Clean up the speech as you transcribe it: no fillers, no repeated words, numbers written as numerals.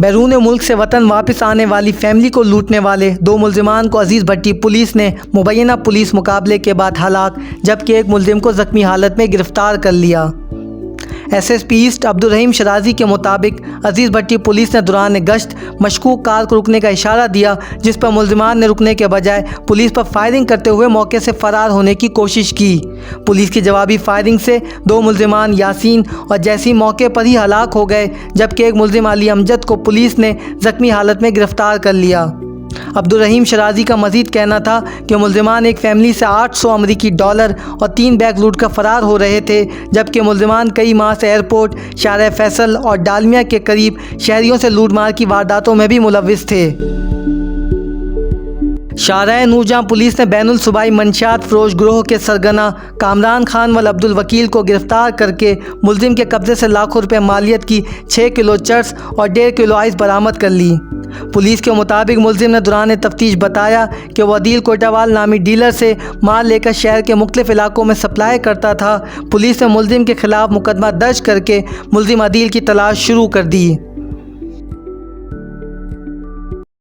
बैरून मुल्क से वतन वापस आने वाली फैमिली को लूटने वाले 2 मुलजिमान को अजीज़ भट्टी पुलिस ने मुबैना पुलिस मुकाबले के बाद हलाक जबकि एक मुलजिम को ज़ख्मी हालत में गिरफ़्तार कर लिया। एसएसपी ईस्ट अब्दुर्रहीम शराजी के मुताबिक अजीज़ भट्टी पुलिस ने दौरान गश्त मशकूक कार को रुकने का इशारा दिया, जिस पर मुलजिमान ने रुकने के बजाय पुलिस पर फायरिंग करते हुए मौके से फ़रार होने की कोशिश की। पुलिस की जवाबी फायरिंग से 2 मुलजिमान यासीन और जैसी मौके पर ही हलाक हो गए, जबकि एक मुलजिम अली अमजद को पुलिस ने ज़ख्मी हालत में गिरफ़्तार कर लिया। अब्दुर्रहीम शराजी का मज़ीद कहना था कि मुलजिमान एक फैमिली से $800 अमरीकी और 3 बैग लूट कर फ़रार हो रहे थे, जबकि मुलजिमान कई माह से एयरपोर्ट, शार फैसल और डालमिया के करीब शहरियों से लूटमार की वारदातों में भी मुलव्विस थे। शाहराह नूरजहां पुलिस ने बैनुल सूबाई मंशियात फ़रोश गिरोह के सरगना कामरान खान वल अब्दुल वकील को गिरफ़्तार करके मुलजिम के कब्ज़े से लाखों रुपए मालियत की 6 किलो चर्स और 1.5 किलो आइस बरामद कर ली। पुलिस के मुताबिक मुलजिम ने दौरान तफ्तीश बताया कि वह अदील कोटावाल नामी डीलर से माल लेकर शहर के मुख्तलिफ इलाकों में सप्लाई करता था। पुलिस ने मुलजिम के खिलाफ मुकदमा दर्ज करके मुलजिम अदील की तलाश शुरू कर दी।